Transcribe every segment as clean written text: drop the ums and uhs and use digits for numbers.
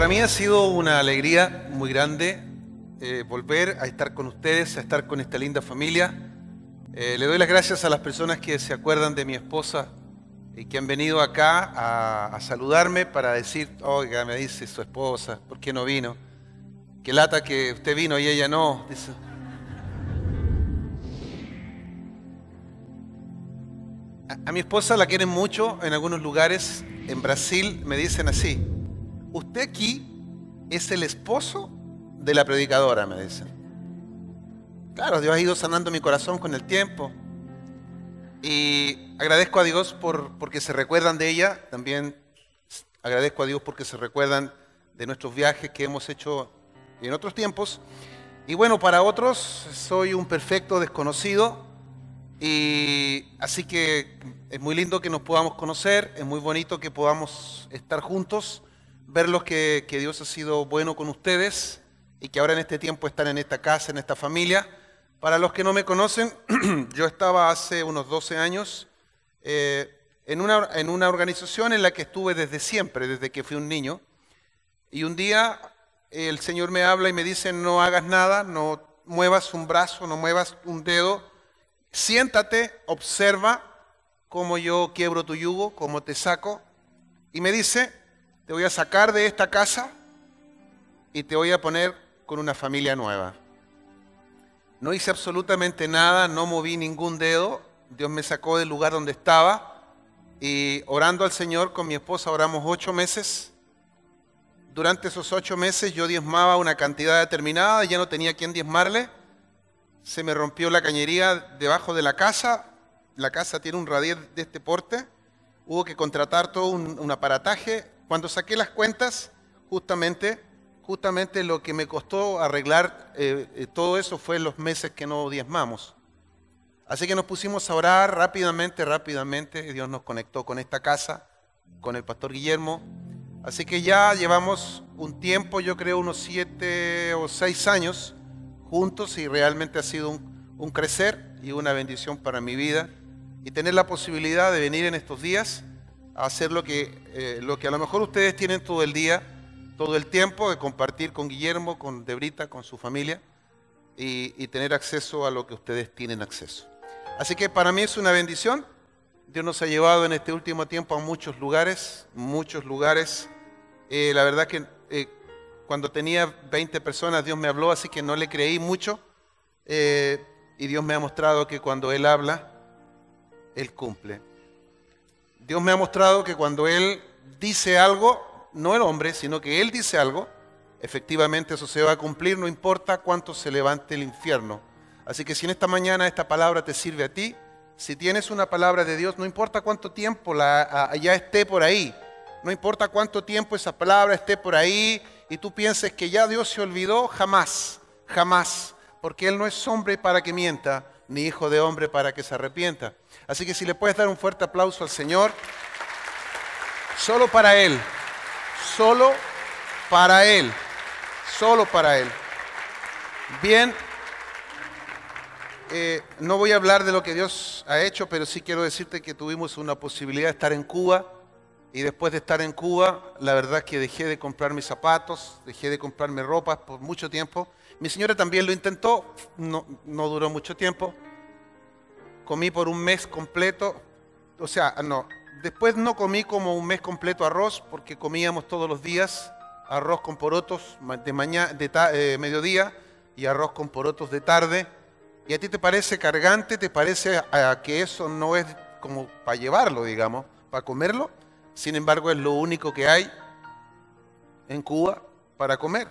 mí ha sido una alegría muy grande volver a estar con ustedes, a estar con esta linda familia. Le doy las gracias a las personas que se acuerdan de mi esposa y que han venido acá a saludarme para decir, oiga, me dice su esposa, ¿por qué no vino? Qué lata que usted vino y ella no. Dice. A mi esposa la quieren mucho en algunos lugares. En Brasil me dicen así, usted aquí es el esposo de la predicadora, me dicen. Claro, Dios ha ido sanando mi corazón con el tiempo. Y agradezco a Dios porque se recuerdan de ella. También agradezco a Dios porque se recuerdan de nuestros viajes que hemos hecho en otros tiempos. Y bueno, para otros soy un perfecto desconocido. Y así que es muy lindo que nos podamos conocer, es muy bonito que podamos estar juntos, verlos que Dios ha sido bueno con ustedes y que ahora en este tiempo están en esta casa, en esta familia. Para los que no me conocen, yo estaba hace unos 12 años en una organización en la que estuve desde siempre, desde que fui un niño. Y un día el Señor me habla y me dice, no hagas nada, no muevas un brazo, no muevas un dedo. Siéntate, observa cómo yo quiebro tu yugo, cómo te saco. Y me dice, te voy a sacar de esta casa y te voy a poner con una familia nueva. No hice absolutamente nada, no moví ningún dedo. Dios me sacó del lugar donde estaba y orando al Señor con mi esposa oramos 8 meses. Durante esos 8 meses yo diezmaba una cantidad determinada y ya no tenía quien diezmarle. Se me rompió la cañería debajo de la casa tiene un radier de este porte, hubo que contratar todo un aparataje. Cuando saqué las cuentas, justamente lo que me costó arreglar todo eso fue los meses que no diezmamos. Así que nos pusimos a orar rápidamente, y Dios nos conectó con esta casa, con el pastor Guillermo. Así que ya llevamos un tiempo, yo creo unos 7 o 6 años, juntos y realmente ha sido un crecer y una bendición para mi vida y tener la posibilidad de venir en estos días a hacer lo que a lo mejor ustedes tienen todo el día, todo el tiempo, de compartir con Guillermo, con Debrita, con su familia y tener acceso a lo que ustedes tienen acceso. Así que para mí es una bendición. Dios nos ha llevado en este último tiempo a muchos lugares. La verdad que cuando tenía 20 personas Dios me habló, así que no le creí mucho. Y Dios me ha mostrado que cuando Él habla, Él cumple. Dios me ha mostrado que cuando Él dice algo, no el hombre, sino que Él dice algo, efectivamente eso se va a cumplir, no importa cuánto se levante el infierno. Así que si en esta mañana esta palabra te sirve a ti, si tienes una palabra de Dios, no importa cuánto tiempo ya esté por ahí, no importa cuánto tiempo esa palabra esté por ahí, y tú pienses que ya Dios se olvidó, jamás, porque Él no es hombre para que mienta, ni hijo de hombre para que se arrepienta. Así que si le puedes dar un fuerte aplauso al Señor, solo para Él. Bien, no voy a hablar de lo que Dios ha hecho, pero sí quiero decirte que tuvimos una posibilidad de estar en Cuba. Y después de estar en Cuba, la verdad es que dejé de comprar mis zapatos, dejé de comprarme ropas por mucho tiempo. Mi señora también lo intentó, no duró mucho tiempo. Comí por un mes completo, después no comí como un mes completo arroz, porque comíamos todos los días arroz con porotos de mediodía y arroz con porotos de tarde. ¿Y a ti te parece cargante? ¿Te parece que eso no es como para llevarlo, digamos, para comerlo? Sin embargo, es lo único que hay en Cuba para comer.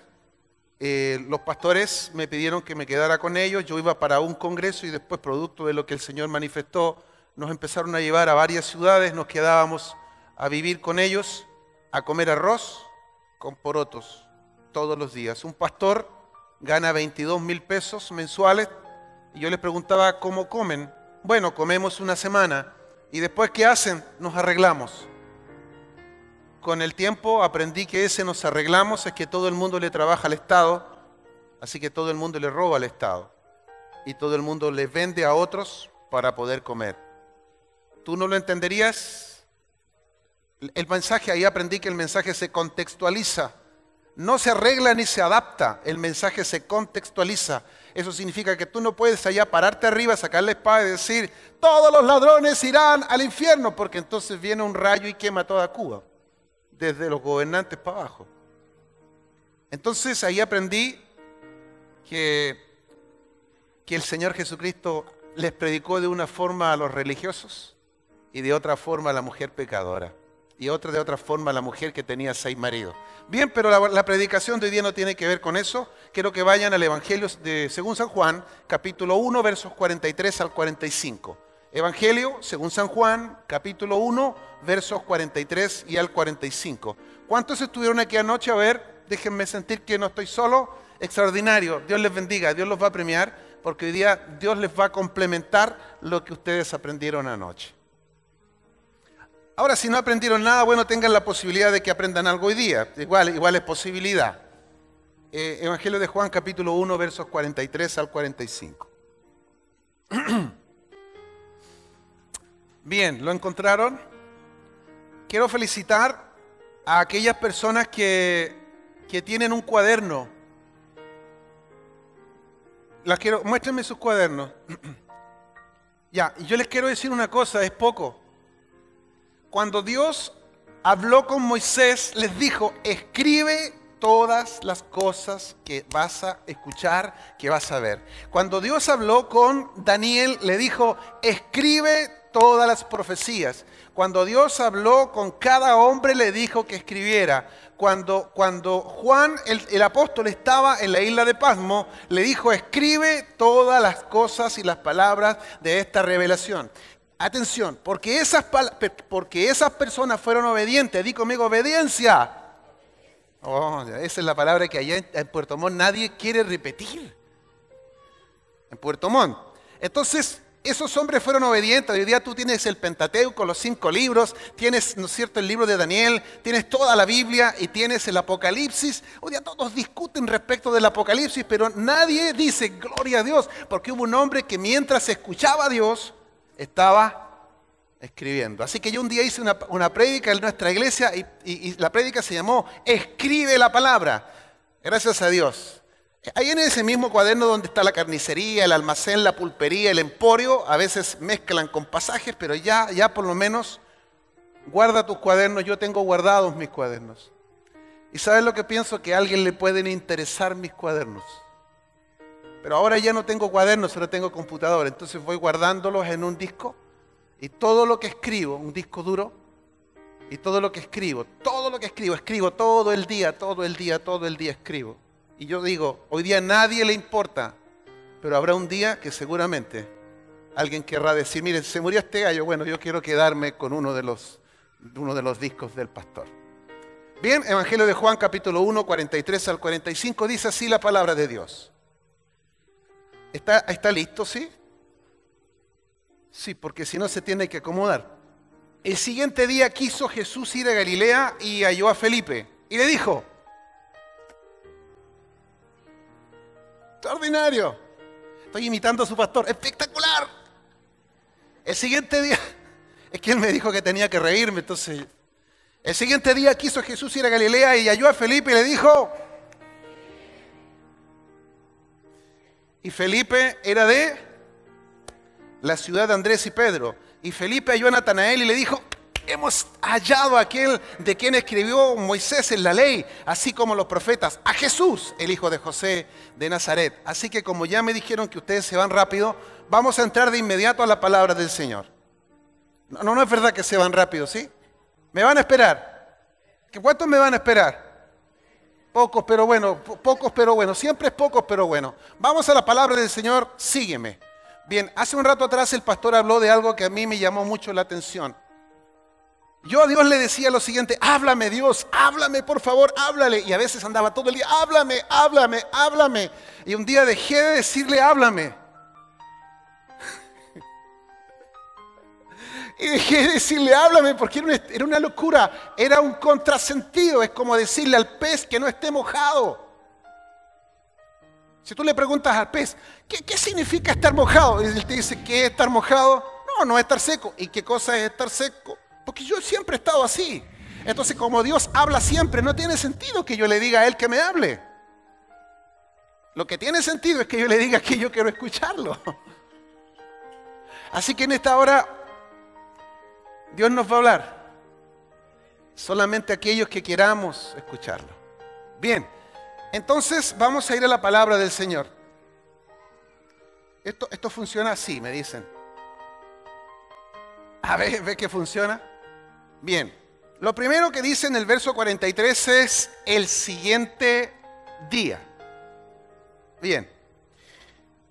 Los pastores me pidieron que me quedara con ellos. Yo iba para un congreso y después, producto de lo que el Señor manifestó, nos empezaron a llevar a varias ciudades. Nos quedábamos a vivir con ellos, a comer arroz con porotos todos los días. Un pastor gana 22,000 pesos mensuales y yo les preguntaba cómo comen. Bueno, comemos una semana y después ¿qué hacen? Nos arreglamos. Con el tiempo aprendí que ese nos arreglamos es que todo el mundo le trabaja al Estado, así que todo el mundo le roba al Estado y todo el mundo le vende a otros para poder comer. ¿Tú no lo entenderías? El mensaje, ahí aprendí que el mensaje se contextualiza. no se arregla ni se adapta, el mensaje se contextualiza. Eso significa que tú no puedes allá pararte arriba, sacar la espada y decir, todos los ladrones irán al infierno, porque entonces viene un rayo y quema toda Cuba, desde los gobernantes para abajo. Entonces ahí aprendí que el Señor Jesucristo les predicó de una forma a los religiosos y de otra forma a la mujer pecadora. Y de otra forma a la mujer que tenía 6 maridos. Bien, pero la predicación de hoy día no tiene que ver con eso. Quiero que vayan al Evangelio según San Juan, capítulo 1, versos 43 al 45. Evangelio según San Juan, capítulo 1, versos 43 y al 45. ¿Cuántos estuvieron aquí anoche? A ver, déjenme sentir que no estoy solo. Extraordinario. Dios les bendiga, Dios los va a premiar, porque hoy día Dios les va a complementar lo que ustedes aprendieron anoche. Ahora, si no aprendieron nada, bueno, tengan la posibilidad de que aprendan algo hoy día. Igual es posibilidad. Evangelio de Juan, capítulo 1, versos 43 al 45. Bien, ¿lo encontraron? Quiero felicitar a aquellas personas que tienen un cuaderno. Muéstrenme sus cuadernos. Ya, yo les quiero decir una cosa, es poco. Cuando Dios habló con Moisés, les dijo, escribe todas las cosas que vas a escuchar, que vas a ver. Cuando Dios habló con Daniel, le dijo, escribe todas las profecías. Cuando Dios habló con cada hombre, le dijo que escribiera. Cuando Juan, el apóstol, estaba en la isla de Patmos, le dijo, escribe todas las cosas y las palabras de esta revelación. Atención, porque esas personas fueron obedientes. Di conmigo, obediencia. Oh, esa es la palabra que allá en Puerto Montt nadie quiere repetir. En Puerto Montt. Entonces, esos hombres fueron obedientes. Hoy día tú tienes el Pentateuco, los 5 libros, tienes, ¿no es cierto?, el libro de Daniel, tienes toda la Biblia y tienes el Apocalipsis. Hoy día todos discuten respecto del Apocalipsis, pero nadie dice, gloria a Dios, porque hubo un hombre que mientras escuchaba a Dios, estaba escribiendo. Así que yo un día hice una prédica en nuestra iglesia y la prédica se llamó Escribe la palabra. Gracias a Dios. Ahí en ese mismo cuaderno donde está la carnicería, el almacén, la pulpería, el emporio, a veces mezclan con pasajes, pero ya por lo menos guarda tus cuadernos. Yo tengo guardados mis cuadernos. ¿Y sabes lo que pienso? Que a alguien le pueden interesar mis cuadernos. Pero ahora ya no tengo cuadernos, solo tengo computador. Entonces voy guardándolos en un disco. Y todo lo que escribo, un disco duro. Y todo lo que escribo, escribo todo el día escribo. Y yo digo, hoy día a nadie le importa. Pero habrá un día que seguramente alguien querrá decir, miren, se murió este gallo. Bueno, yo quiero quedarme con uno de los discos del pastor. Bien, Evangelio de Juan, capítulo 1, 43 al 45, dice así la palabra de Dios. ¿Está listo, sí? Sí, porque si no se tiene que acomodar. El siguiente día quiso Jesús ir a Galilea y halló a Felipe. Y le dijo, extraordinario, estoy imitando a su pastor, espectacular. El siguiente día, es que él me dijo que tenía que reírme, entonces. El siguiente día quiso Jesús ir a Galilea y halló a Felipe y le dijo, y Felipe era de la ciudad de Andrés y Pedro. Y Felipe halló a Natanael y le dijo, hemos hallado a aquel de quien escribió Moisés en la ley, así como los profetas, a Jesús, el hijo de José de Nazaret. Así que como ya me dijeron que ustedes se van rápido, vamos a entrar de inmediato a la palabra del Señor. No es verdad que se van rápido, ¿sí? ¿Me van a esperar? ¿Cuántos me van a esperar? Pocos, pero bueno, siempre es pocos, pero bueno. Vamos a la palabra del Señor, sígueme. Bien, hace un rato atrás el pastor habló de algo que a mí me llamó mucho la atención. Yo a Dios le decía lo siguiente, háblame Dios, háblame por favor, háblale. Y a veces andaba todo el día, háblame, háblame, háblame. Y un día dejé de decirle, háblame. Y dejé de decirle, háblame, porque era una locura, era un contrasentido. Es como decirle al pez que no esté mojado. Si tú le preguntas al pez, ¿qué significa estar mojado? Y él te dice, ¿qué es estar mojado? No es estar seco. ¿Y qué cosa es estar seco? Porque yo siempre he estado así. Entonces, como Dios habla siempre, no tiene sentido que yo le diga a Él que me hable. Lo que tiene sentido es que yo le diga que yo quiero escucharlo. Así que en esta hora, Dios nos va a hablar. Solamente aquellos que queramos escucharlo. Bien, entonces vamos a ir a la palabra del Señor. Esto funciona así, me dicen. A ver, ¿ve que funciona? Bien, lo primero que dice en el verso 43 es el siguiente día. Bien,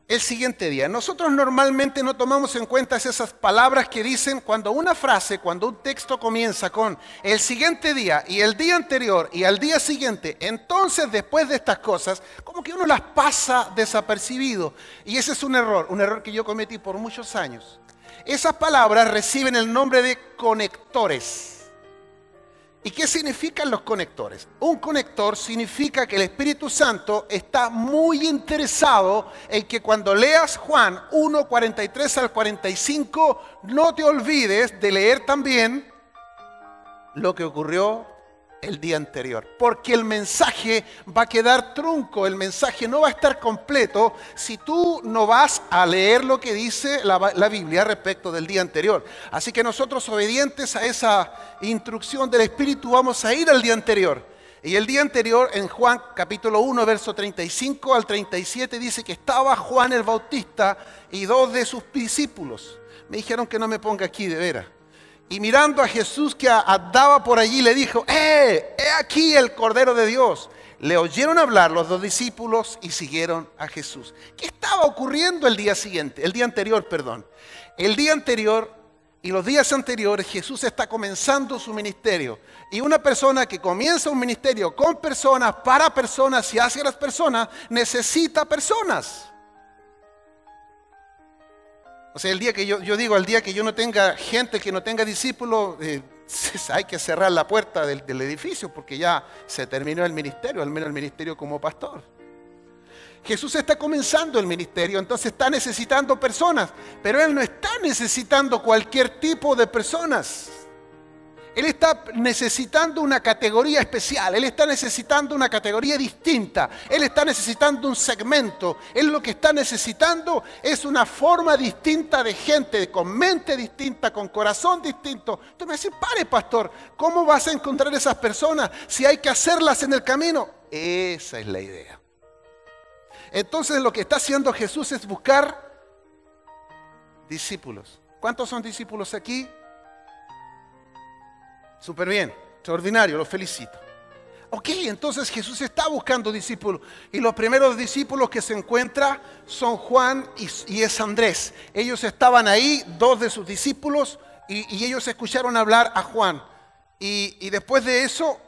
el siguiente día. Nosotros normalmente no tomamos en cuenta esas palabras que dicen cuando una frase, cuando un texto comienza con el siguiente día y el día anterior y al día siguiente. Entonces, después de estas cosas, como que uno las pasa desapercibido. Y ese es un error que yo cometí por muchos años. Esas palabras reciben el nombre de conectores. ¿Y qué significan los conectores? Un conector significa que el Espíritu Santo está muy interesado en que cuando leas Juan 1, 43 al 45, no te olvides de leer también lo que ocurrió el día anterior. Porque el mensaje va a quedar trunco, el mensaje no va a estar completo si tú no vas a leer lo que dice la Biblia respecto del día anterior. Así que nosotros, obedientes a esa instrucción del Espíritu, vamos a ir al día anterior. Y el día anterior, en Juan capítulo 1, verso 35 al 37, dice que estaba Juan el Bautista y 2 de sus discípulos. Me dijeron que no me ponga aquí, de veras. Y mirando a Jesús que andaba por allí, le dijo: he aquí el Cordero de Dios. Le oyeron hablar los 2 discípulos y siguieron a Jesús. ¿Qué estaba ocurriendo el día anterior? El día anterior y los días anteriores, Jesús está comenzando su ministerio. Y una persona que comienza un ministerio con personas, para personas y hacia las personas, necesita personas. O sea, el día que yo digo, el día que yo no tenga gente, que no tenga discípulos, hay que cerrar la puerta del edificio porque ya se terminó el ministerio, al menos el ministerio como pastor. Jesús está comenzando el ministerio, entonces está necesitando personas, pero Él no está necesitando cualquier tipo de personas. Él está necesitando una categoría especial, Él está necesitando una categoría distinta, Él está necesitando un segmento. Él lo que está necesitando es una forma distinta de gente, con mente distinta, con corazón distinto. Tú me dices: pare, pastor, ¿cómo vas a encontrar esas personas si hay que hacerlas en el camino? Esa es la idea. Entonces lo que está haciendo Jesús es buscar discípulos. ¿Cuántos son discípulos aquí? Súper bien, extraordinario, los felicito. Ok, entonces Jesús está buscando discípulos. Y los primeros discípulos que se encuentra son Juan y es Andrés. Ellos estaban ahí, 2 de sus discípulos, y ellos escucharon hablar a Juan. Y después de eso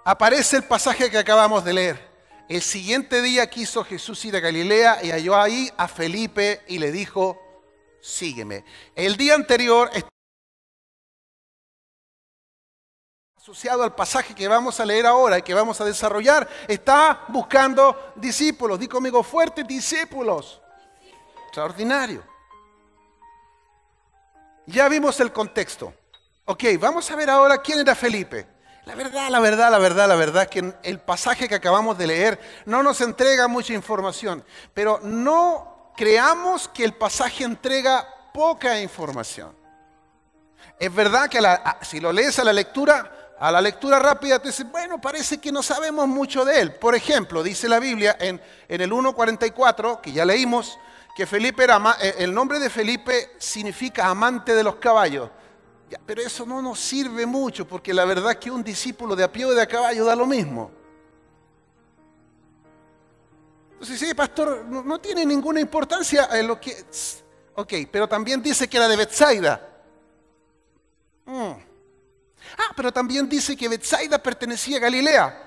aparece el pasaje que acabamos de leer. El siguiente día quiso Jesús ir a Galilea y halló ahí a Felipe y le dijo: sígueme. El día anterior, asociado al pasaje que vamos a leer ahora y que vamos a desarrollar, está buscando discípulos. Di conmigo fuerte: discípulos. Extraordinario. Ya vimos el contexto. Ok, vamos a ver ahora quién era Felipe. La verdad es que el pasaje que acabamos de leer no nos entrega mucha información, pero no creamos que el pasaje entrega poca información. Es verdad que si lo lees a la lectura rápida, te dices: bueno, parece que no sabemos mucho de él. Por ejemplo, dice la Biblia en el 1:44, que ya leímos, que Felipe el nombre de Felipe significa amante de los caballos. Ya, pero eso no nos sirve mucho, porque la verdad es que un discípulo de a pie o de a caballo da lo mismo. Entonces, sí, pastor, no tiene ninguna importancia en lo que... Ok, pero también dice que era de Betsaida. Pero también dice que Betsaida pertenecía a Galilea.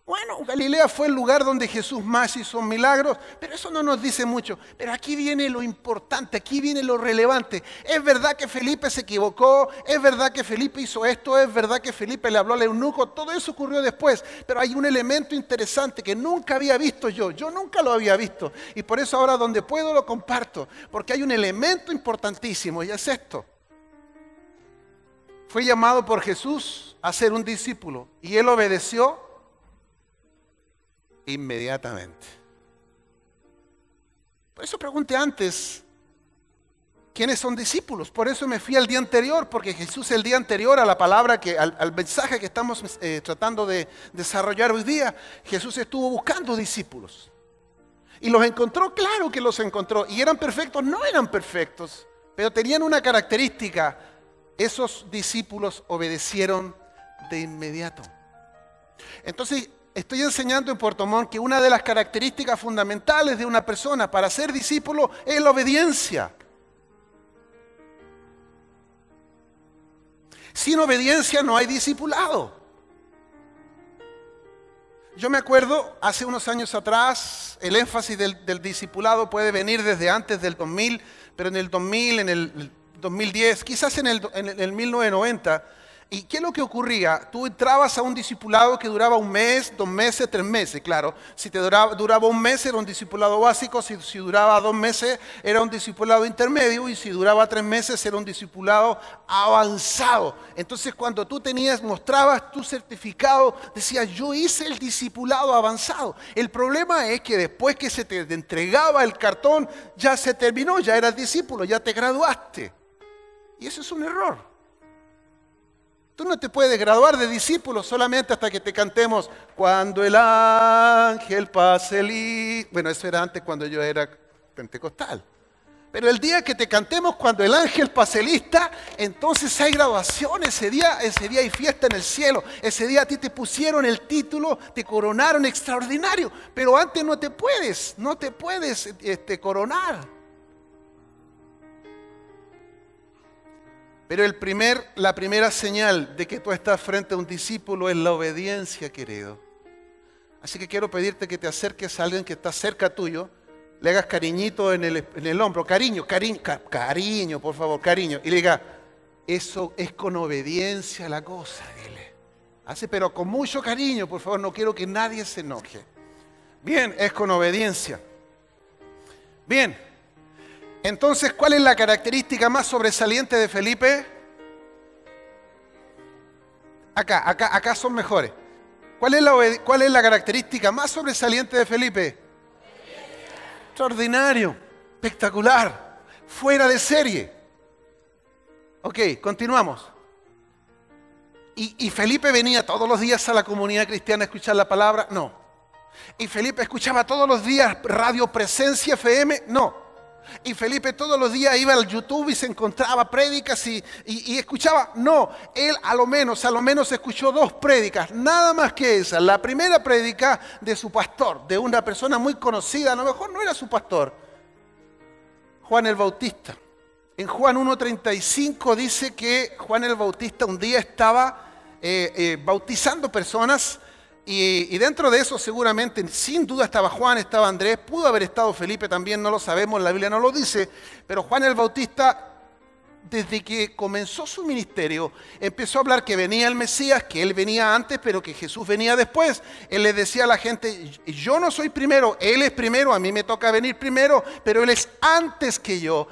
Bueno, Galilea fue el lugar donde Jesús más hizo milagros, pero eso no nos dice mucho. Pero aquí viene lo importante, aquí viene lo relevante. Es verdad que Felipe se equivocó, es verdad que Felipe hizo esto, es verdad que Felipe le habló al eunuco, todo eso ocurrió después. Pero hay un elemento interesante que nunca había visto yo nunca lo había visto. Y por eso ahora donde puedo lo comparto, porque hay un elemento importantísimo y es esto. fue llamado por Jesús a ser un discípulo y él obedeció inmediatamente. Por eso pregunté antes, ¿quiénes son discípulos? Por eso me fui al día anterior, porque Jesús el día anterior a la palabra, al mensaje que estamos tratando de desarrollar hoy día, Jesús estuvo buscando discípulos. Y los encontró, claro que los encontró. ¿Y eran perfectos? No eran perfectos, pero tenían una característica. Esos discípulos obedecieron de inmediato. Entonces, estoy enseñando en Puerto Montt que una de las características fundamentales de una persona para ser discípulo es la obediencia. Sin obediencia no hay discipulado. Yo me acuerdo, hace unos años atrás, el énfasis del discipulado puede venir desde antes del 2000, pero en el 2000, en el 2010, quizás en el 1990. ¿Y qué es lo que ocurría? Tú entrabas a un discipulado que duraba un mes, 2 meses, 3 meses, claro. Si te duraba un mes era un discipulado básico, si duraba 2 meses era un discipulado intermedio y si duraba 3 meses era un discipulado avanzado. Entonces cuando tú mostrabas tu certificado, decías, yo hice el discipulado avanzado. El problema es que después que se te entregaba el cartón, ya se terminó, ya eras discípulo, ya te graduaste. Y eso es un error. Tú no te puedes graduar de discípulo solamente hasta que te cantemos cuando el ángel pase Bueno, eso era antes cuando yo era pentecostal. Pero el día que te cantemos cuando el ángel pase lista, entonces hay graduación, ese día hay fiesta en el cielo. Ese día a ti te pusieron el título, te coronaron extraordinario. Pero antes no te puedes coronar. Pero la primera señal de que tú estás frente a un discípulo es la obediencia, querido. Así que quiero pedirte que te acerques a alguien que está cerca tuyo, le hagas cariñito en el hombro, cariño, por favor, cariño. Y le diga, eso es con obediencia la cosa, dile. Así, pero con mucho cariño, por favor, no quiero que nadie se enoje. Bien, es con obediencia. Bien. Entonces, ¿cuál es la característica más sobresaliente de Felipe? Acá son mejores. ¿Cuál es la característica más sobresaliente de Felipe? Extraordinario, espectacular, fuera de serie. Ok, continuamos. ¿Y Felipe venía todos los días a la comunidad cristiana a escuchar la palabra? No. ¿Y Felipe escuchaba todos los días Radio Presencia FM? No. Y Felipe todos los días iba al YouTube y se encontraba prédicas y escuchaba. No, él a lo menos escuchó 2 prédicas, nada más que esa. La primera prédica de su pastor, de una persona muy conocida, a lo mejor no era su pastor, Juan el Bautista. En Juan 1:35 dice que Juan el Bautista un día estaba bautizando personas. Y dentro de eso seguramente, sin duda estaba Juan, estaba Andrés, pudo haber estado Felipe también, no lo sabemos, la Biblia no lo dice, pero Juan el Bautista, desde que comenzó su ministerio, empezó a hablar que venía el Mesías, que él venía antes, pero que Jesús venía después. Él le decía a la gente, yo no soy primero, él es primero, a mí me toca venir primero, pero él es antes que yo.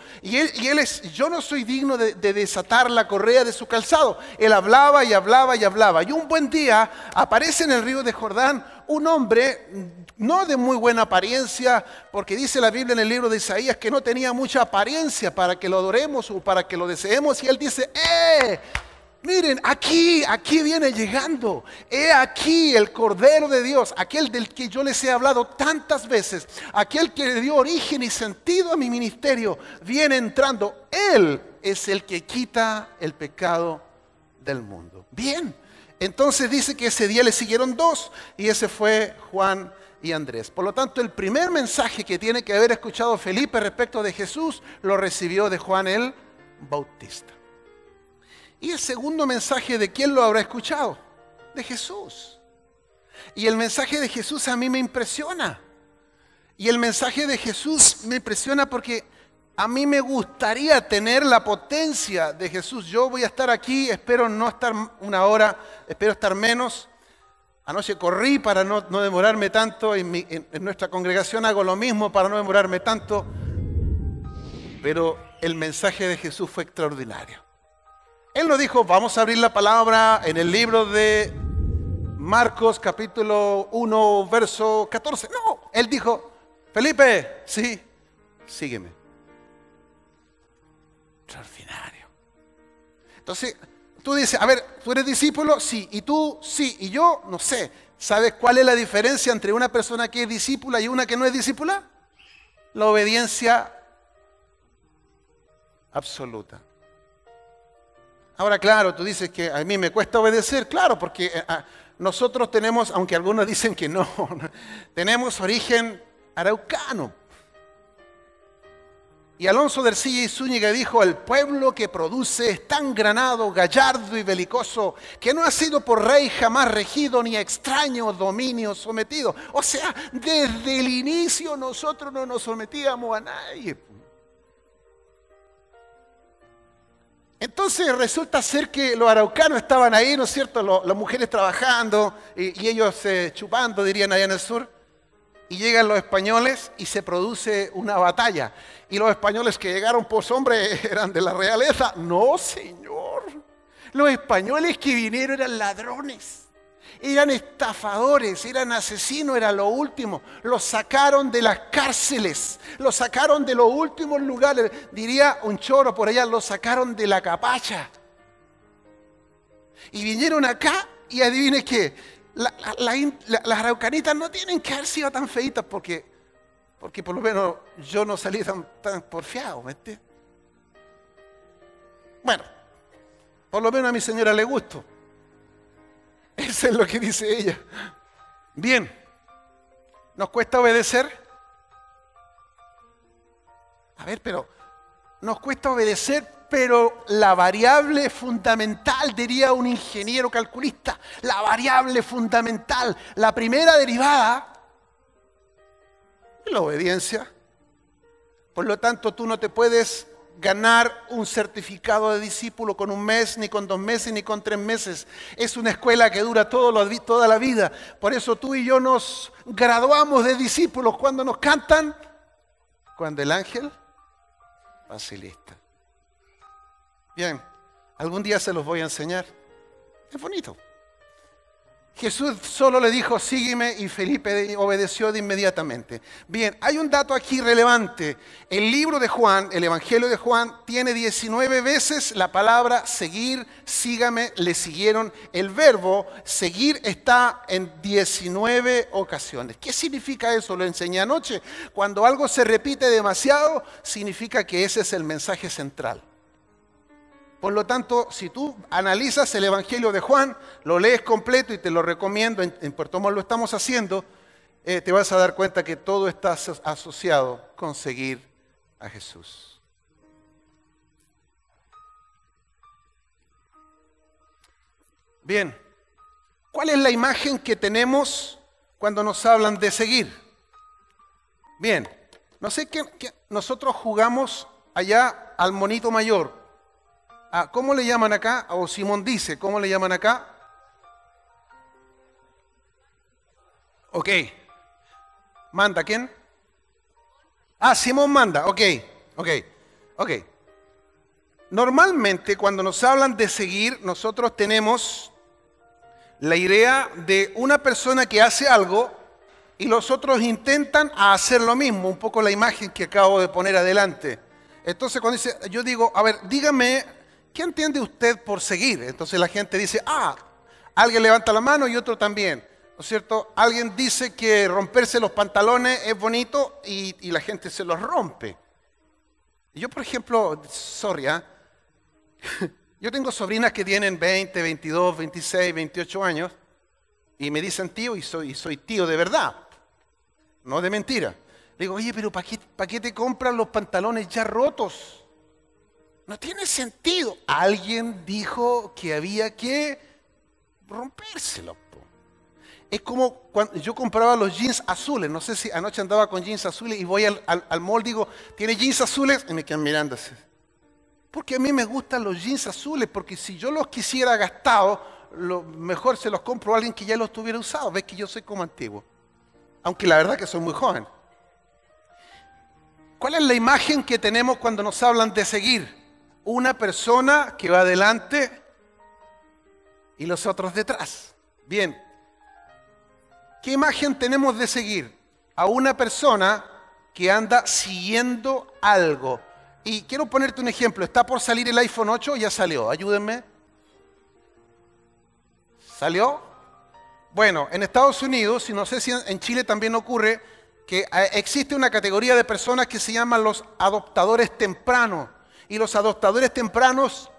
Yo no soy digno de desatar la correa de su calzado. Él hablaba y hablaba y hablaba. Y un buen día aparece en el río de Jordán un hombre no de muy buena apariencia, porque dice la Biblia en el libro de Isaías que no tenía mucha apariencia para que lo adoremos o para que lo deseemos. Y él dice, miren, aquí viene llegando. He aquí el Cordero de Dios, aquel del que yo les he hablado tantas veces, aquel que le dio origen y sentido a mi ministerio, viene entrando. Él es el que quita el pecado del mundo. Bien, entonces dice que ese día le siguieron 2 y ese fue Juan y Andrés. Por lo tanto, el primer mensaje que tiene que haber escuchado Felipe respecto de Jesús lo recibió de Juan el Bautista. Y el segundo mensaje, ¿de quién lo habrá escuchado? De Jesús. Y el mensaje de Jesús a mí me impresiona. Y el mensaje de Jesús me impresiona porque a mí me gustaría tener la potencia de Jesús. Yo voy a estar aquí, espero no estar 1 hora, espero estar menos. Anoche corrí para no demorarme tanto, en nuestra congregación hago lo mismo para no demorarme tanto, pero el mensaje de Jesús fue extraordinario. Él no dijo, vamos a abrir la palabra en el libro de Marcos capítulo 1, verso 14. No, él dijo, Felipe, sí, sígueme. Extraordinario. Entonces, tú dices, a ver, ¿tú eres discípulo? Sí. ¿Y tú? Sí. ¿Y yo? No sé. ¿Sabes cuál es la diferencia entre una persona que es discípula y una que no es discípula? La obediencia absoluta. Ahora, claro, tú dices que a mí me cuesta obedecer. Claro, porque nosotros tenemos, aunque algunos dicen que no, tenemos origen araucano. Y Alonso de Ercilla y Zúñiga dijo, el pueblo que produce es tan granado, gallardo y belicoso, que no ha sido por rey jamás regido, ni a extraño dominio sometido. O sea, desde el inicio nosotros no nos sometíamos a nadie. Entonces resulta ser que los araucanos estaban ahí, ¿no es cierto? Las mujeres trabajando y ellos chupando, dirían allá en el sur. Y llegan los españoles y se produce una batalla. Y los españoles que llegaron, pues hombre, eran de la realeza. No, señor. Los españoles que vinieron eran ladrones, eran estafadores, eran asesinos, era lo último. Los sacaron de las cárceles, los sacaron de los últimos lugares. Diría un choro por allá, los sacaron de la capacha. Y vinieron acá y adivine qué. Las araucanitas no tienen que haber sido tan feitas porque por lo menos yo no salí tan porfiado, ¿me entiendes? Bueno, por lo menos a mi señora le gustó. Eso es lo que dice ella. Bien, ¿nos cuesta obedecer? A ver, pero nos cuesta obedecer, pero la variable fundamental, diría un ingeniero calculista, la variable fundamental, la primera derivada, es la obediencia. Por lo tanto, tú no te puedes ganar un certificado de discípulo con un mes, ni con 2 meses, ni con 3 meses. Es una escuela que dura toda la vida. Por eso tú y yo nos graduamos de discípulos cuando nos cantan, cuando el ángel pase lista. Bien, algún día se los voy a enseñar. Es bonito. Jesús solo le dijo, sígueme, y Felipe obedeció de inmediatamente. Bien, hay un dato aquí relevante. El libro de Juan, el Evangelio de Juan, tiene 19 veces la palabra seguir, sígame, le siguieron. El verbo seguir está en 19 ocasiones. ¿Qué significa eso? Lo enseñé anoche. Cuando algo se repite demasiado, significa que ese es el mensaje central. Por lo tanto, si tú analizas el Evangelio de Juan, lo lees completo y te lo recomiendo, en Puerto Montt lo estamos haciendo, te vas a dar cuenta que todo está asociado con seguir a Jesús. Bien, ¿cuál es la imagen que tenemos cuando nos hablan de seguir? Bien, no sé qué nosotros jugamos allá al monito mayor. ¿Cómo le llaman acá? O Simón dice, ¿cómo le llaman acá? Ok. ¿Manda quién? Simón manda, ok. Normalmente cuando nos hablan de seguir, nosotros tenemos la idea de una persona que hace algo y los otros intentan hacer lo mismo, un poco la imagen que acabo de poner adelante. Entonces cuando dice, yo digo, a ver, dígame, ¿qué entiende usted por seguir? Entonces la gente dice, alguien levanta la mano y otro también, ¿no es cierto? Alguien dice que romperse los pantalones es bonito y la gente se los rompe. Yo, por ejemplo, yo tengo sobrinas que tienen 20, 22, 26, 28 años y me dicen tío y soy tío de verdad, no de mentira. Le digo, oye, pero ¿para qué te compran los pantalones ya rotos? No tiene sentido. Alguien dijo que había que rompérselo. Es como cuando yo compraba los jeans azules. No sé si anoche andaba con jeans azules y voy al mall, digo, ¿tiene jeans azules? Y me quedan mirando así. Porque a mí me gustan los jeans azules, porque si yo los quisiera gastados, lo mejor se los compro a alguien que ya los tuviera usados. Ves que yo soy como antiguo. Aunque la verdad que soy muy joven. ¿Cuál es la imagen que tenemos cuando nos hablan de seguir? Una persona que va adelante y los otros detrás. Bien, ¿qué imagen tenemos de seguir? A una persona que anda siguiendo algo. Y quiero ponerte un ejemplo. Está por salir el iPhone 8, ya salió. Ayúdenme. ¿Salió? Bueno, en Estados Unidos, y no sé si en Chile también ocurre, que existe una categoría de personas que se llaman los adoptadores tempranos. Y los adoptadores tempranos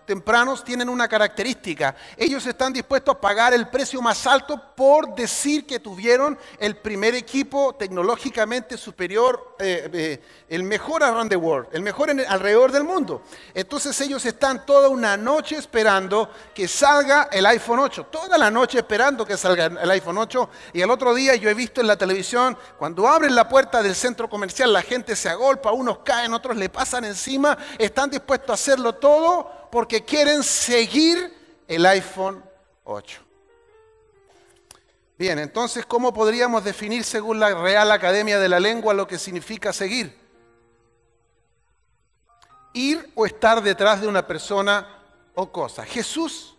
tienen una característica. Ellos están dispuestos a pagar el precio más alto por decir que tuvieron el primer equipo tecnológicamente superior, el mejor around the world, el mejor alrededor del mundo. Entonces ellos están toda una noche esperando que salga el iPhone 8. Toda la noche esperando que salga el iPhone 8. Y al otro día yo he visto en la televisión, cuando abren la puerta del centro comercial, la gente se agolpa, unos caen, otros le pasan encima. Están dispuestos a hacerlo todo porque quieren seguir el iPhone 8. Bien, entonces, ¿cómo podríamos definir según la Real Academia de la Lengua lo que significa seguir? Ir o estar detrás de una persona o cosa. Jesús,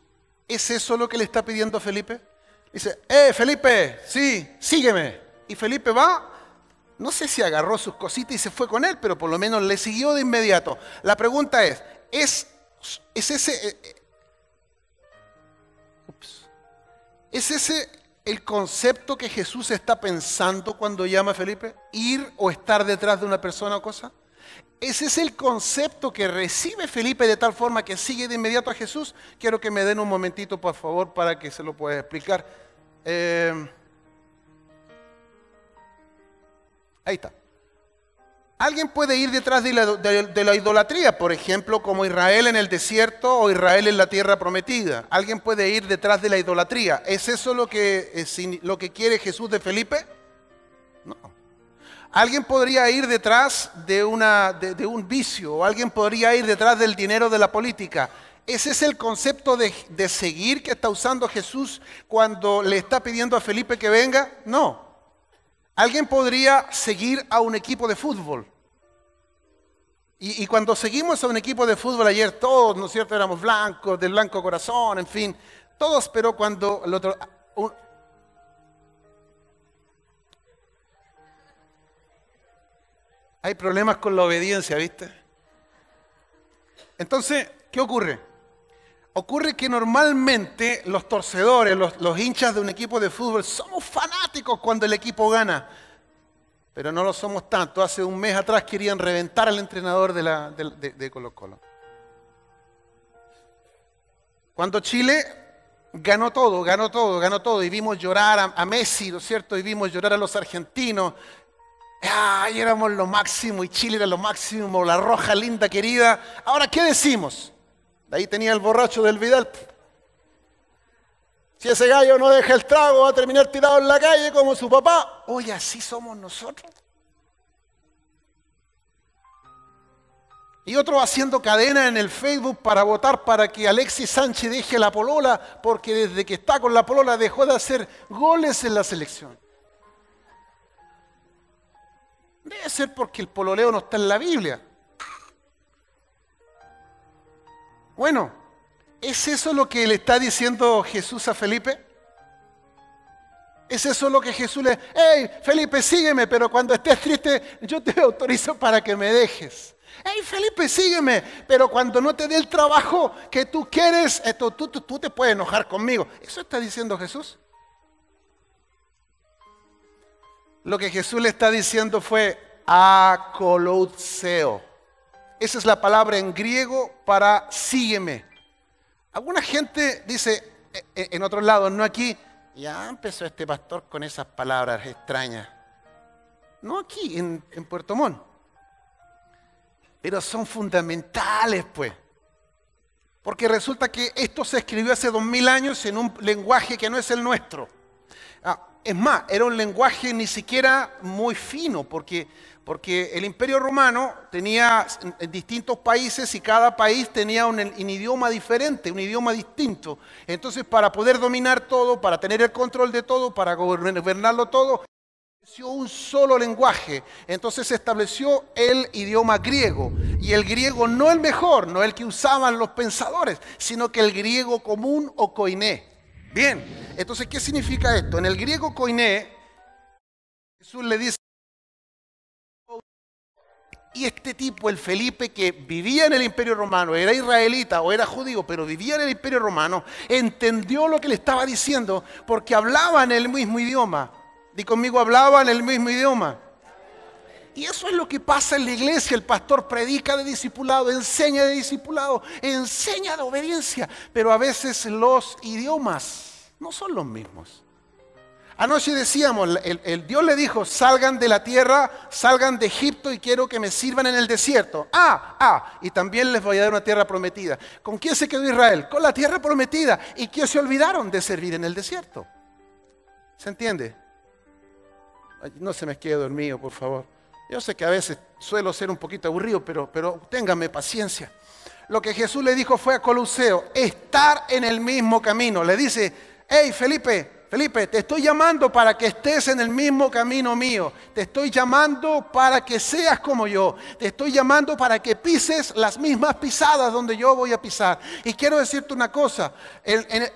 ¿es eso lo que le está pidiendo a Felipe? Dice, Felipe, sí, sígueme. Y Felipe va, no sé si agarró sus cositas y se fue con él, pero por lo menos le siguió de inmediato. La pregunta es ese el concepto que Jesús está pensando cuando llama a Felipe? ¿Ir o estar detrás de una persona o cosa? ¿Ese es el concepto que recibe Felipe de tal forma que sigue de inmediato a Jesús? Quiero que me den un momentito, por favor, para que se lo pueda explicar. Ahí está. Alguien puede ir detrás de la idolatría, por ejemplo, como Israel en el desierto o Israel en la tierra prometida. Alguien puede ir detrás de la idolatría. ¿Es eso lo que quiere Jesús de Felipe? No. Alguien podría ir detrás de un vicio, o alguien podría ir detrás del dinero de la política. ¿Ese es el concepto de seguir que está usando Jesús cuando le está pidiendo a Felipe que venga? No. Alguien podría seguir a un equipo de fútbol. Y cuando seguimos a un equipo de fútbol ayer, todos, ¿no es cierto?, éramos blancos, del blanco corazón, en fin, todos, pero cuando el otro... Hay problemas con la obediencia, ¿viste? Entonces, ¿qué ocurre? Ocurre que normalmente los torcedores, los hinchas de un equipo de fútbol, somos fanáticos cuando el equipo gana. Pero no lo somos tanto. Hace un mes atrás querían reventar al entrenador de Colo-Colo. Cuando Chile ganó todo, y vimos llorar a Messi, ¿no es cierto? Y vimos llorar a los argentinos. ¡Ay, éramos lo máximo! Y Chile era lo máximo, la roja linda, querida. Ahora, ¿qué decimos? De ahí tenía el borracho del Vidal. Si ese gallo no deja el trago, va a terminar tirado en la calle como su papá. Oye, así somos nosotros. Y otros haciendo cadena en el Facebook para votar para que Alexis Sánchez deje la polola, porque desde que está con la polola dejó de hacer goles en la selección. Debe ser porque el pololeo no está en la Biblia. Bueno, ¿es eso lo que le está diciendo Jesús a Felipe? ¿Es eso lo que Jesús le... ¡Hey, Felipe, sígueme! Pero cuando estés triste, yo te autorizo para que me dejes. ¡Hey, Felipe, sígueme! Pero cuando no te dé el trabajo que tú quieres, tú te puedes enojar conmigo. ¿Eso está diciendo Jesús? Lo que Jesús le está diciendo fue akolouseo. Esa es la palabra en griego para sígueme. Alguna gente dice, en otros lados, no aquí, ya empezó este pastor con esas palabras extrañas. No aquí, en Puerto Montt. Pero son fundamentales, pues. Porque resulta que esto se escribió hace 2000 años en un lenguaje que no es el nuestro. Es más, era un lenguaje ni siquiera muy fino, porque el Imperio Romano tenía distintos países y cada país tenía un idioma diferente, un idioma distinto. Entonces, para poder dominar todo, para tener el control de todo, para gobernarlo todo, un solo lenguaje. Entonces se estableció el idioma griego. Y el griego no el mejor, no el que usaban los pensadores, sino que el griego común o koiné. Bien, entonces, ¿qué significa esto? En el griego koiné, Jesús le dice, y este tipo, el Felipe, que vivía en el Imperio Romano, era israelita o era judío, pero vivía en el Imperio Romano, entendió lo que le estaba diciendo porque hablaban el mismo idioma. Di conmigo, hablaban el mismo idioma. Y eso es lo que pasa en la iglesia. El pastor predica de discipulado, enseña de discipulado, enseña de obediencia, pero a veces los idiomas no son los mismos. Anoche decíamos, el Dios le dijo, salgan de la tierra, salgan de Egipto y quiero que me sirvan en el desierto. Y también les voy a dar una tierra prometida. ¿Con quién se quedó Israel? Con la tierra prometida. ¿Y qué se olvidaron de servir en el desierto? ¿Se entiende? No se me quede dormido, por favor. Yo sé que a veces suelo ser un poquito aburrido, pero ténganme paciencia. Lo que Jesús le dijo fue a Coluseo, estar en el mismo camino. Le dice, hey Felipe, te estoy llamando para que estés en el mismo camino mío. Te estoy llamando para que seas como yo. Te estoy llamando para que pises las mismas pisadas donde yo voy a pisar. Y quiero decirte una cosa.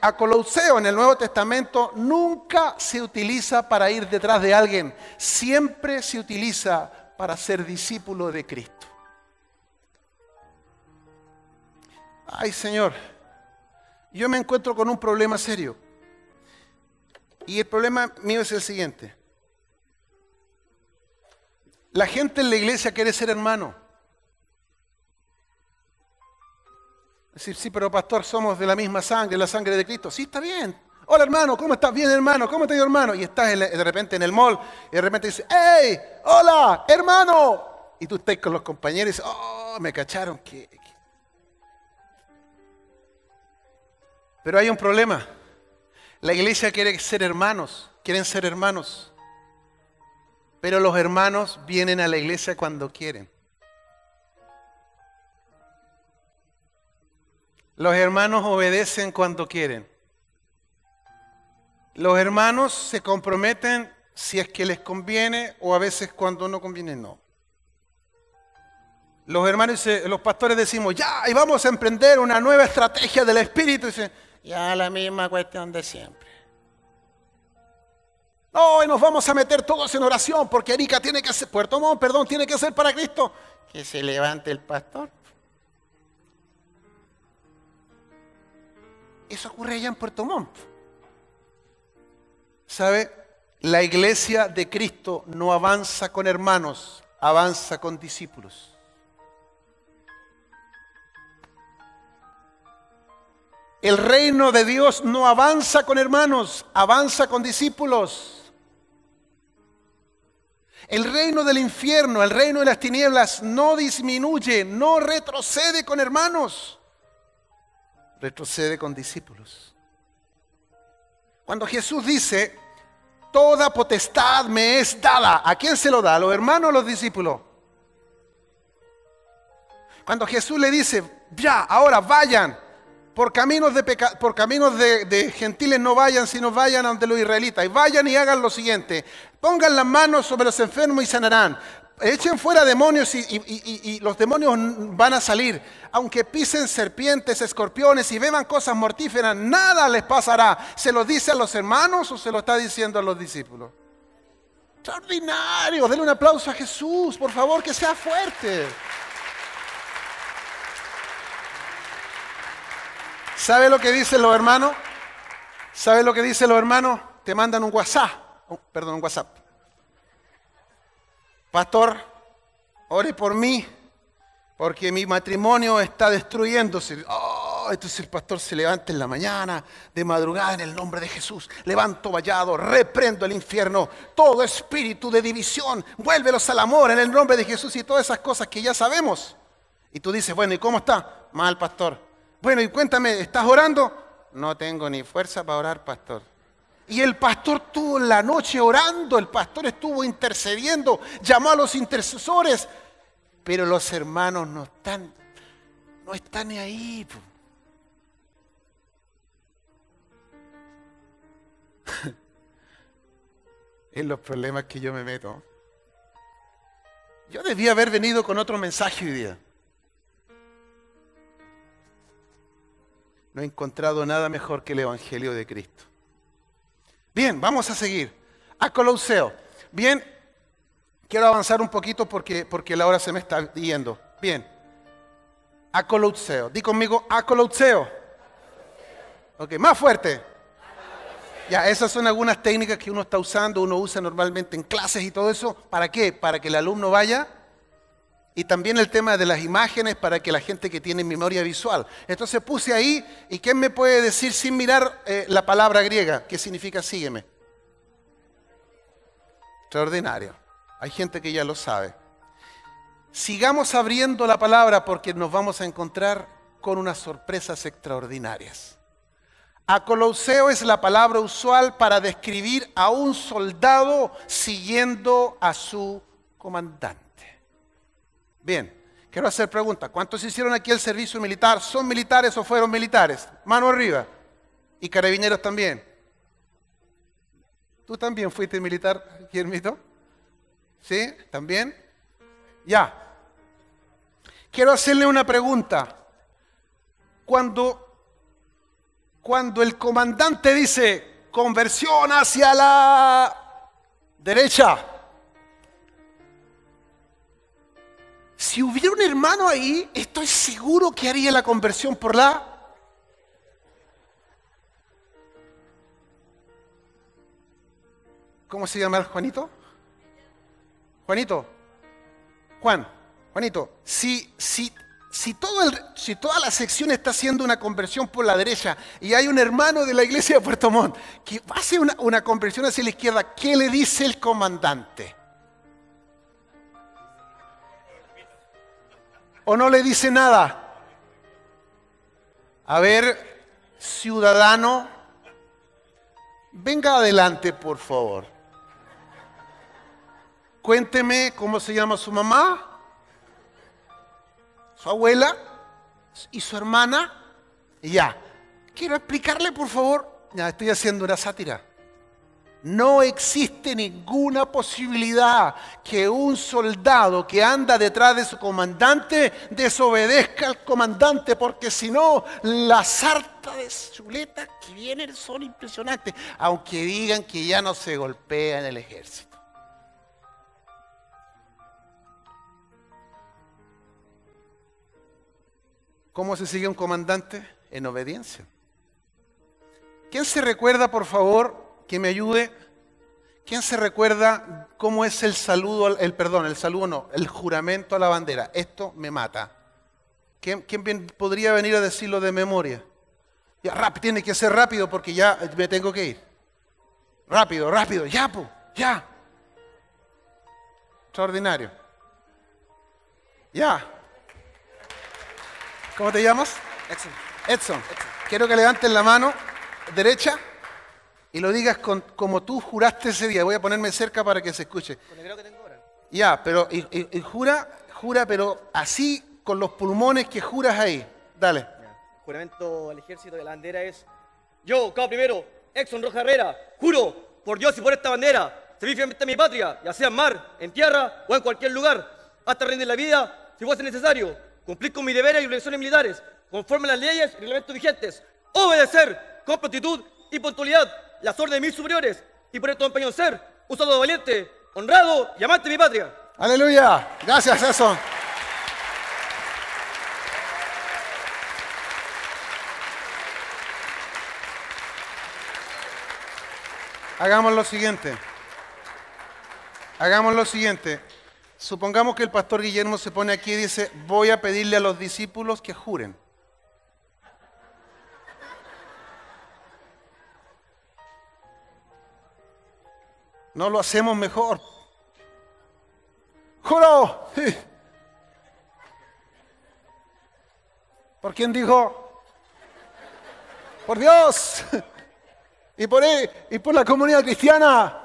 A Coluseo en el Nuevo Testamento nunca se utiliza para ir detrás de alguien. Siempre se utiliza para ser discípulo de Cristo. Ay, Señor, yo me encuentro con un problema serio. Y el problema mío es el siguiente. La gente en la iglesia quiere ser hermano. Decir, sí, pero pastor, somos de la misma sangre, la sangre de Cristo. Sí, está bien. Hola hermano, ¿cómo estás? Bien hermano, ¿cómo te ha ido hermano? Y estás de repente en el mall y de repente dices, ¡hey! ¡Hola, hermano! Y tú estás con los compañeros y dices, ¡oh! Me cacharon. Pero hay un problema. La iglesia quiere ser hermanos, quieren ser hermanos. Pero los hermanos vienen a la iglesia cuando quieren. Los hermanos obedecen cuando quieren. Los hermanos se comprometen si es que les conviene o a veces cuando no conviene no. Los hermanos, los pastores decimos, ya, y vamos a emprender una nueva estrategia del Espíritu. Y dicen, ya la misma cuestión de siempre. No, y nos vamos a meter todos en oración porque Arica tiene que ser, Puerto Montt, perdón, tiene que ser para Cristo. Que se levante el pastor. Eso ocurre allá en Puerto Montt. ¿Sabe? La iglesia de Cristo no avanza con hermanos, avanza con discípulos. El reino de Dios no avanza con hermanos, avanza con discípulos. El reino del infierno, el reino de las tinieblas no disminuye, no retrocede con hermanos, retrocede con discípulos. Cuando Jesús dice, toda potestad me es dada, ¿a quién se lo da? ¿A los hermanos o a los discípulos? Cuando Jesús le dice, ya, ahora vayan, por caminos de gentiles no vayan, sino vayan ante los israelitas. Y vayan y hagan lo siguiente, pongan las manos sobre los enfermos y sanarán. Echen fuera demonios y los demonios van a salir. Aunque pisen serpientes, escorpiones y beban cosas mortíferas, nada les pasará. ¿Se lo dice a los hermanos o se lo está diciendo a los discípulos? Extraordinario. Denle un aplauso a Jesús, por favor, que sea fuerte. ¿Sabe lo que dicen los hermanos? ¿Sabe lo que dicen los hermanos? Te mandan un WhatsApp. Un WhatsApp. Pastor, ore por mí, porque mi matrimonio está destruyéndose. Entonces el pastor se levanta en la mañana, de madrugada, en el nombre de Jesús. Levanto vallado, reprendo el infierno, todo espíritu de división, vuélvelos al amor en el nombre de Jesús y todas esas cosas que ya sabemos. Y tú dices, bueno, ¿y cómo está? Mal, pastor. Bueno, y cuéntame, ¿estás orando? No tengo ni fuerza para orar, pastor. Y el pastor estuvo en la noche orando, el pastor estuvo intercediendo, llamó a los intercesores, pero los hermanos no están ni ahí. en los problemas que yo me meto. Yo debía haber venido con otro mensaje hoy día. No he encontrado nada mejor que el Evangelio de Cristo. Bien, vamos a seguir. A Colosseo. Bien, quiero avanzar un poquito porque la hora se me está yendo. Bien. A Colosseo. Di conmigo, a Colosseo. Ok, más fuerte. Ya, esas son algunas técnicas que uno está usando, uno usa normalmente en clases y todo eso. ¿Para qué? Para que el alumno vaya. Y también el tema de las imágenes para que la gente que tiene memoria visual. Entonces puse ahí, ¿y quién me puede decir sin mirar la palabra griega? ¿Qué significa sígueme? Extraordinario. Hay gente que ya lo sabe. Sigamos abriendo la palabra porque nos vamos a encontrar con unas sorpresas extraordinarias. Acolouseo es la palabra usual para describir a un soldado siguiendo a su comandante. Bien, quiero hacer preguntas. ¿Cuántos hicieron aquí el servicio militar? ¿Son militares o fueron militares? Mano arriba. ¿Y carabineros también? ¿Tú también fuiste militar, Guillermito? ¿Sí? ¿También? Ya. Quiero hacerle una pregunta. Cuando el comandante dice conversión hacia la derecha, si hubiera un hermano ahí, estoy seguro que haría la conversión por la... ¿Cómo se llama el Juanito? Juanito. Juanito. Si toda la sección está haciendo una conversión por la derecha y hay un hermano de la iglesia de Puerto Montt que hace una conversión hacia la izquierda, ¿qué le dice el comandante? ¿O no le dice nada? A ver, ciudadano, venga adelante, por favor. Cuénteme cómo se llama su mamá, su abuela y su hermana. Y ya, quiero explicarle, por favor, ya estoy haciendo una sátira. No existe ninguna posibilidad que un soldado que anda detrás de su comandante desobedezca al comandante, porque si no, las sartas de chuletas que vienen son impresionantes, aunque digan que ya no se golpea en el ejército. ¿Cómo se sigue un comandante? En obediencia. ¿Quién se recuerda, por favor, que me ayude? ¿Quién se recuerda cómo es el saludo, el juramento a la bandera? Esto me mata. ¿Quién podría venir a decirlo de memoria? Ya, tiene que ser rápido porque ya me tengo que ir. Rápido, ya. Extraordinario. Ya. ¿Cómo te llamas? Edson. Quiero que levantes la mano derecha y lo digas como tú juraste ese día. Voy a ponerme cerca para que se escuche. Con el grado que tengo ahora. Ya, pero y jura, pero así con los pulmones que juras ahí. Dale. Ya. Juramento al ejército de la bandera es: yo, cabo primero, Edson Roja Herrera, juro por Dios y por esta bandera, servir fielmente a mi patria, ya sea en mar, en tierra o en cualquier lugar, hasta rendir la vida si fuese necesario, cumplir con mis deberes y obligaciones militares, conforme a las leyes y reglamentos vigentes, obedecer con prontitud y puntualidad las órdenes de mis superiores y por esto empeño en ser un soldado valiente, honrado y amante de mi patria. Aleluya. Gracias, Edson. Hagamos lo siguiente. Supongamos que el pastor Guillermo se pone aquí y dice: voy a pedirle a los discípulos que juren. No lo hacemos mejor. ¡Juro! ¿Por quién dijo? ¡Por Dios! Y por la comunidad cristiana.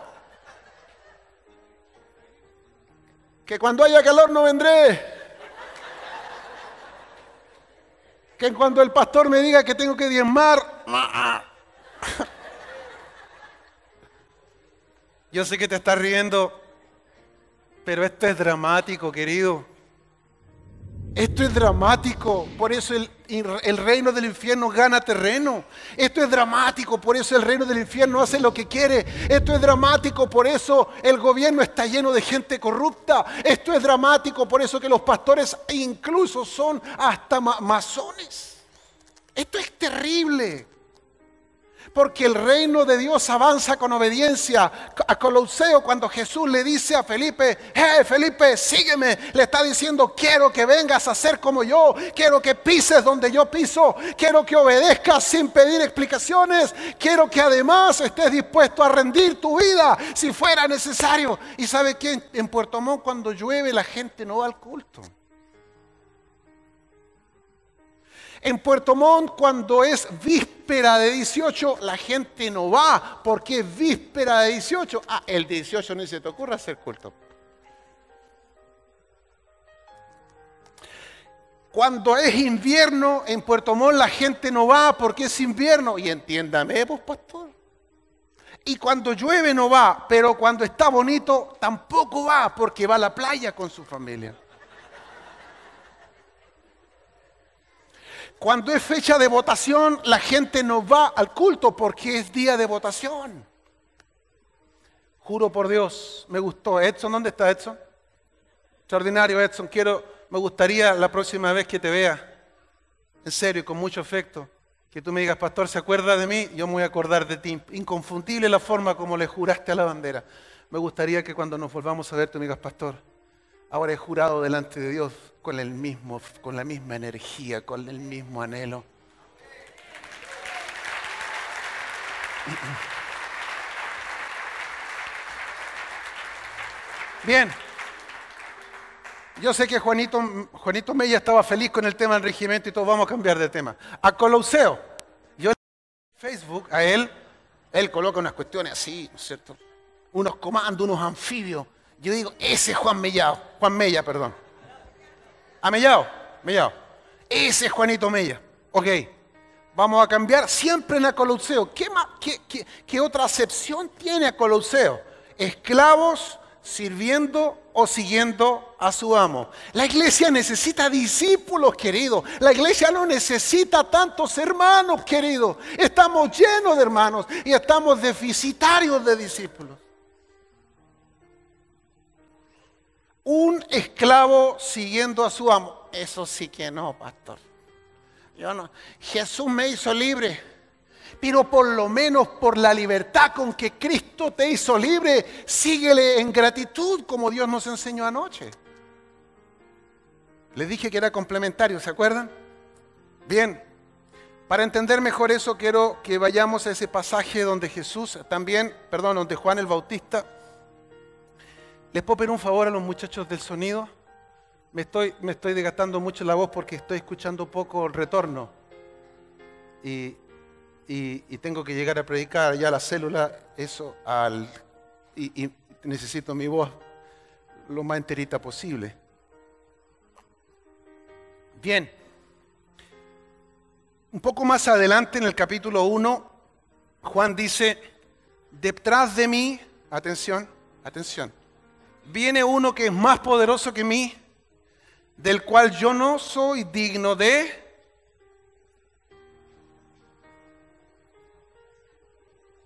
Que cuando haya calor no vendré. Que cuando el pastor me diga que tengo que diezmar. Yo sé que te estás riendo, pero esto es dramático, querido. Esto es dramático, por eso el reino del infierno gana terreno. Esto es dramático, por eso el reino del infierno hace lo que quiere. Esto es dramático, por eso el gobierno está lleno de gente corrupta. Esto es dramático, por eso que los pastores incluso son hasta masones. Esto es terrible. Porque el reino de Dios avanza con obediencia. A Coloseo, cuando Jesús le dice a Felipe, Felipe, sígueme, le está diciendo, quiero que vengas a ser como yo, quiero que pises donde yo piso, quiero que obedezcas sin pedir explicaciones, quiero que además estés dispuesto a rendir tu vida si fuera necesario. ¿Y sabe qué? En Puerto Montt, cuando llueve, la gente no va al culto. En Puerto Montt, cuando es víspera de 18, la gente no va porque es víspera de 18. El 18 ni se te ocurra hacer culto. Cuando es invierno, en Puerto Montt la gente no va porque es invierno. Y entiéndame, pues, pastor. Y cuando llueve no va, pero cuando está bonito tampoco va porque va a la playa con su familia. Cuando es fecha de votación, la gente no va al culto porque es día de votación. Juro por Dios, me gustó. Edson, ¿dónde está Edson? Extraordinario, Edson. Me gustaría la próxima vez que te vea, en serio, con mucho afecto, que tú me digas, pastor, ¿se acuerda de mí? Yo me voy a acordar de ti. Inconfundible la forma como le juraste a la bandera. Me gustaría que cuando nos volvamos a ver, tú me digas, pastor, ahora he jurado delante de Dios con la misma energía, con el mismo anhelo. Bien. Yo sé que Juanito Mella estaba feliz con el tema del regimiento y todos vamos a cambiar de tema. A Coloseo, yo en Facebook a él coloca unas cuestiones así, ¿no es cierto? Unos comandos, unos anfibios. Yo digo, ese es Juan Mella, perdón. Mellao. Ese es Juanito Mella. Ok, vamos a cambiar siempre en a Coloseo. ¿Qué otra acepción tiene a Coloseo? Esclavos sirviendo o siguiendo a su amo. La iglesia necesita discípulos, queridos. La iglesia no necesita tantos hermanos, queridos. Estamos llenos de hermanos y estamos deficitarios de discípulos. Un esclavo siguiendo a su amo. Eso sí que no, pastor. Yo no. Jesús me hizo libre. Pero por lo menos por la libertad con que Cristo te hizo libre, síguele en gratitud como Dios nos enseñó anoche. Les dije que era complementario, ¿se acuerdan? Bien, para entender mejor eso quiero que vayamos a ese pasaje donde donde Juan el Bautista. ¿Les puedo pedir un favor a los muchachos del sonido? Me estoy desgastando mucho la voz porque estoy escuchando poco el retorno. Y tengo que llegar a predicar ya la célula, y necesito mi voz lo más enterita posible. Bien. Un poco más adelante en el capítulo 1, Juan dice, detrás de mí, atención, viene uno que es más poderoso que mí, del cual yo no soy digno de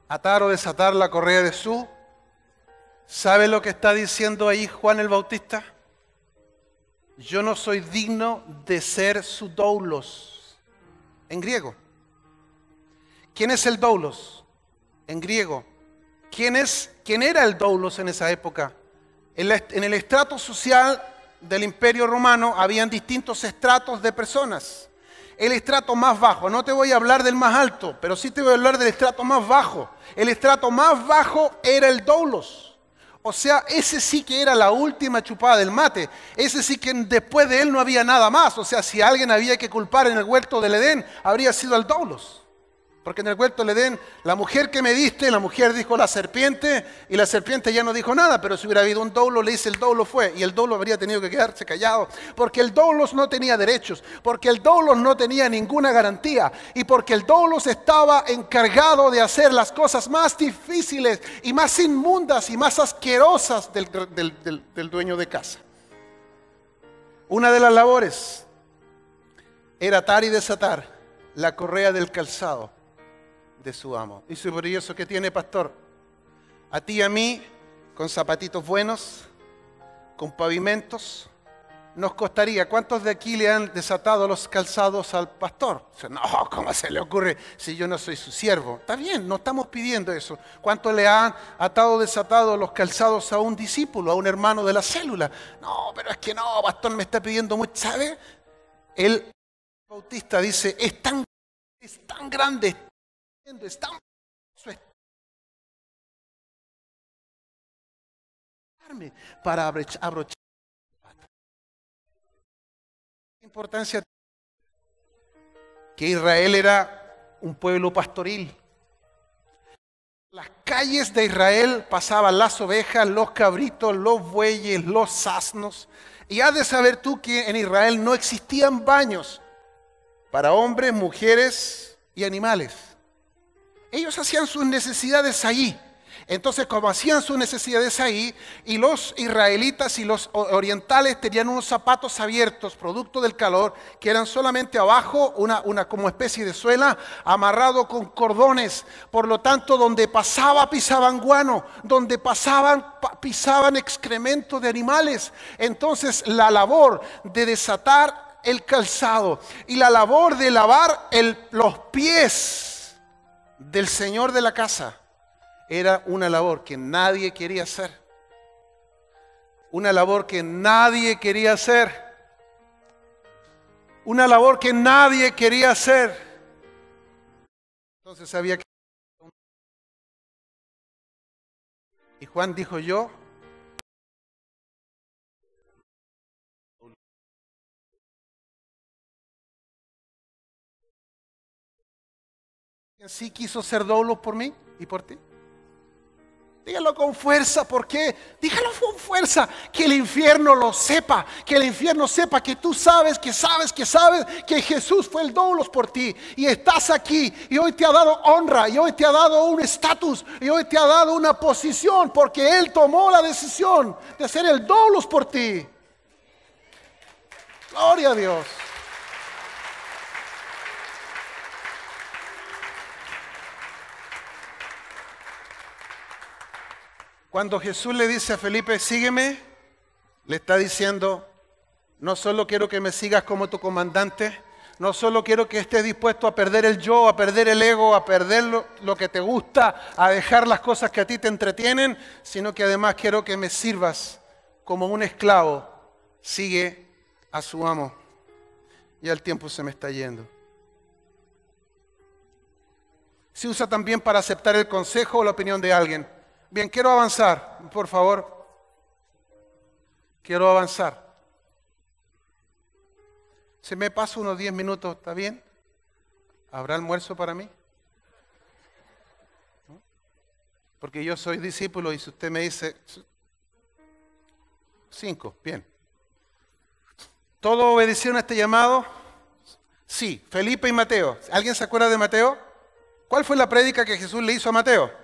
atar o desatar la correa de su. ¿Sabe lo que está diciendo ahí Juan el Bautista? Yo no soy digno de ser su doulos. En griego. ¿Quién es el doulos? En griego. ¿Quién era el doulos en esa época? En el estrato social del Imperio Romano habían distintos estratos de personas. El estrato más bajo, no te voy a hablar del más alto, pero sí te voy a hablar del estrato más bajo. El estrato más bajo era el doulos. O sea, ese sí que era la última chupada del mate. Ese sí que después de él no había nada más. O sea, si alguien había que culpar en el huerto del Edén, habría sido el doulos. Porque en el huerto le den, la mujer que me diste, la mujer dijo la serpiente, y la serpiente ya no dijo nada, pero si hubiera habido un doulo, le dice el doulo fue, y el doulo habría tenido que quedarse callado, porque el doulos no tenía derechos, porque el doulos no tenía ninguna garantía, y porque el doulos estaba encargado de hacer las cosas más difíciles, y más inmundas, y más asquerosas del dueño de casa. Una de las labores era atar y desatar la correa del calzado de su amo. Y por eso que tiene, pastor, a ti y a mí, con zapatitos buenos, con pavimentos, nos costaría. ¿Cuántos de aquí le han desatado los calzados al pastor? O sea, no, ¿cómo se le ocurre si yo no soy su siervo? Está bien, no estamos pidiendo eso. ¿Cuántos le han atado, desatado los calzados a un discípulo, a un hermano de la célula? No, pero es que no, pastor, me está pidiendo mucho. ¿Sabe? El Bautista dice, es tan grande, es tan para abrochar. Importancia que Israel era un pueblo pastoril. Las calles de Israel pasaban las ovejas, los cabritos, los bueyes, los asnos. Y has de saber tú que en Israel no existían baños para hombres, mujeres y animales. Ellos hacían sus necesidades allí. Entonces, como hacían sus necesidades ahí, y los israelitas y los orientales tenían unos zapatos abiertos, producto del calor, que eran solamente abajo, una como especie de suela, amarrado con cordones. Por lo tanto, donde pasaba, pisaban guano, donde pasaban, pisaban excremento de animales. Entonces, la labor de desatar el calzado y la labor de lavar los pies del señor de la casa era una labor que nadie quería hacer. Una labor que nadie quería hacer. Una labor que nadie quería hacer. Entonces había que... Y Juan dijo, yo sí quiso ser doulos por mí y por ti. Dígalo con fuerza, ¿por qué? Dígalo con fuerza, que el infierno lo sepa, que el infierno sepa que tú sabes que Jesús fue el doulos por ti y estás aquí y hoy te ha dado honra y hoy te ha dado un estatus y hoy te ha dado una posición porque Él tomó la decisión de hacer el doulos por ti. Gloria a Dios. Cuando Jesús le dice a Felipe, sígueme, le está diciendo, no solo quiero que me sigas como tu comandante, no solo quiero que estés dispuesto a perder el yo, a perder el ego, a perder lo que te gusta, a dejar las cosas que a ti te entretienen, sino que además quiero que me sirvas como un esclavo. Sigue a su amo. Ya el tiempo se me está yendo. Se usa también para aceptar el consejo o la opinión de alguien. Bien, quiero avanzar, por favor. Quiero avanzar. Se me pasa unos 10 minutos, ¿está bien? ¿Habrá almuerzo para mí? ¿No? Porque yo soy discípulo y si usted me dice 5, bien. ¿Todos obedecieron a este llamado? Sí, Felipe y Mateo. ¿Alguien se acuerda de Mateo? ¿Cuál fue la prédica que Jesús le hizo a Mateo?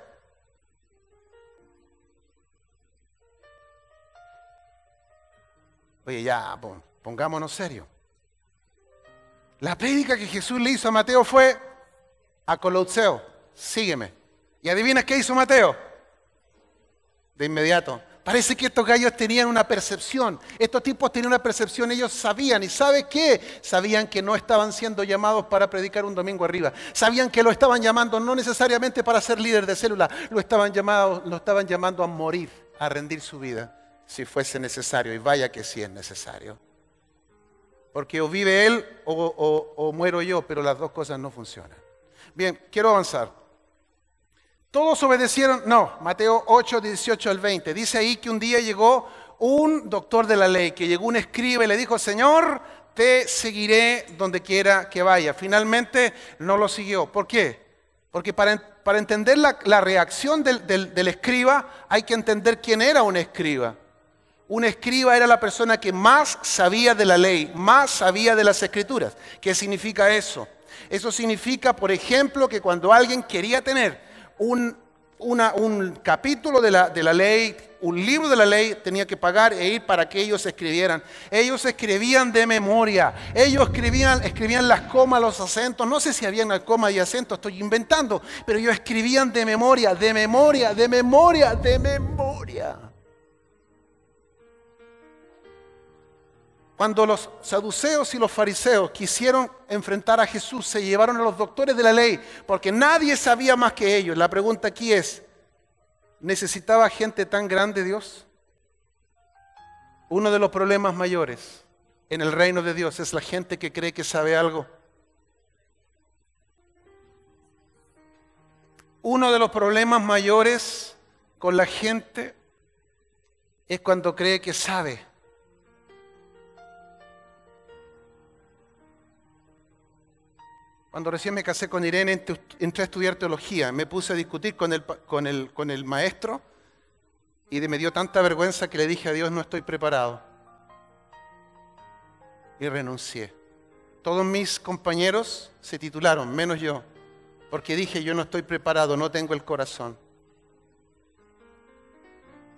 Oye, ya, pongámonos serios. La prédica que Jesús le hizo a Mateo fue a Colotseo, sígueme. ¿Y adivina qué hizo Mateo? De inmediato. Parece que estos gallos tenían una percepción. Estos tipos tenían una percepción, ellos sabían. ¿Y sabe qué? Sabían que no estaban siendo llamados para predicar un domingo arriba. Sabían que lo estaban llamando no necesariamente para ser líder de célula. Lo estaban llamando a morir, a rendir su vida. Si fuese necesario, y vaya que sí es necesario. Porque o vive Él o muero yo, pero las dos cosas no funcionan. Bien, quiero avanzar. Todos obedecieron, no, Mateo 8, 18 al 20. Dice ahí que un día llegó un doctor de la ley, que llegó un escriba y le dijo, Señor, te seguiré donde quiera que vaya. Finalmente no lo siguió. ¿Por qué? Porque para entender la reacción del escriba hay que entender quién era un escriba. Un escriba era la persona que más sabía de la ley, más sabía de las escrituras. ¿Qué significa eso? Eso significa, por ejemplo, que cuando alguien quería tener un capítulo de la ley, un libro de la ley, tenía que pagar e ir para que ellos escribieran. Ellos escribían de memoria, ellos escribían las comas, los acentos. No sé si habían coma y acento, estoy inventando, pero ellos escribían de memoria, de memoria, de memoria, de memoria. Cuando los saduceos y los fariseos quisieron enfrentar a Jesús, se llevaron a los doctores de la ley, porque nadie sabía más que ellos. La pregunta aquí es, ¿necesitaba gente tan grande Dios? Uno de los problemas mayores en el reino de Dios es la gente que cree que sabe algo. Uno de los problemas mayores con la gente es cuando cree que sabe. Cuando recién me casé con Irene, entré a estudiar teología. Me puse a discutir con el maestro y me dio tanta vergüenza que le dije a Dios, no estoy preparado. Y renuncié. Todos mis compañeros se titularon, menos yo, porque dije, yo no estoy preparado, no tengo el corazón.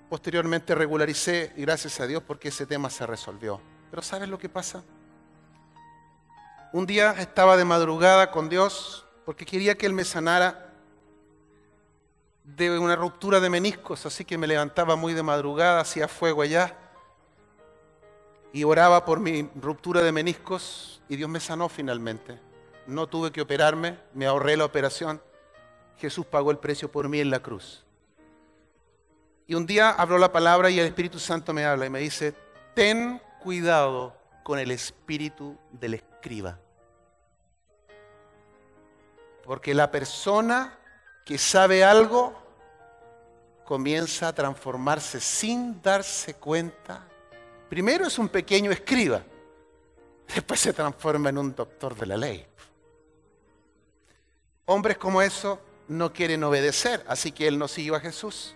Posteriormente regularicé y gracias a Dios porque ese tema se resolvió. Pero ¿sabes lo que pasa? Un día estaba de madrugada con Dios porque quería que Él me sanara de una ruptura de meniscos, así que me levantaba muy de madrugada, hacía fuego allá y oraba por mi ruptura de meniscos y Dios me sanó finalmente. No tuve que operarme, me ahorré la operación. Jesús pagó el precio por mí en la cruz. Y un día habló la palabra y el Espíritu Santo me habla y me dice, ten cuidado con el espíritu del escriba. Porque la persona que sabe algo comienza a transformarse sin darse cuenta. Primero es un pequeño escriba, después se transforma en un doctor de la ley. Hombres como eso no quieren obedecer, así que él no siguió a Jesús.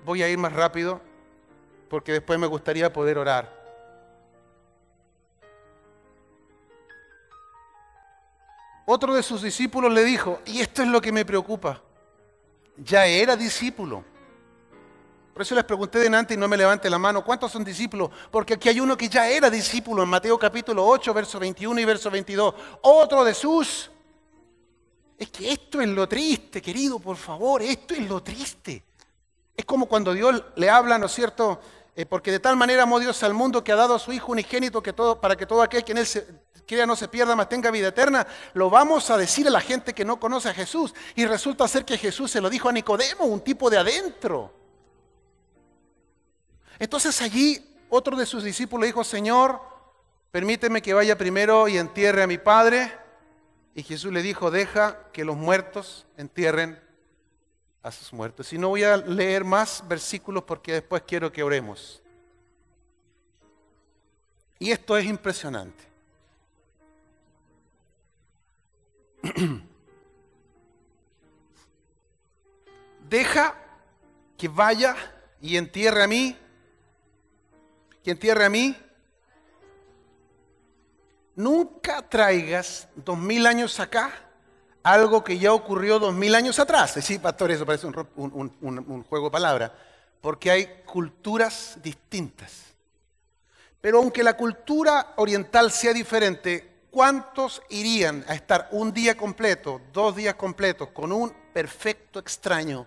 Voy a ir más rápido porque después me gustaría poder orar. Otro de sus discípulos le dijo, y esto es lo que me preocupa, ya era discípulo. Por eso les pregunté delante y no me levante la mano, ¿cuántos son discípulos? Porque aquí hay uno que ya era discípulo en Mateo capítulo 8, verso 21 y verso 22. Otro de sus... Es que esto es lo triste, querido, por favor, esto es lo triste. Es como cuando Dios le habla, ¿no es cierto? Porque de tal manera amó Dios al mundo que ha dado a su Hijo unigénito para que todo aquel que en Él crea no se pierda, mas tenga vida eterna. Lo vamos a decir a la gente que no conoce a Jesús. Y resulta ser que Jesús se lo dijo a Nicodemo, un tipo de adentro. Entonces allí otro de sus discípulos dijo, Señor, permíteme que vaya primero y entierre a mi padre. Y Jesús le dijo, deja que los muertos entierren a sus muertos. Y no voy a leer más versículos porque después quiero que oremos. Y esto es impresionante. Deja que vaya y entierre a mí. Que entierre a mí. Nunca traigas 2000 años acá algo que ya ocurrió 2000 años atrás. Sí, pastor, eso parece un juego de palabras. Porque hay culturas distintas. Pero aunque la cultura oriental sea diferente, ¿cuántos irían a estar un día completo, 2 días completos con un perfecto extraño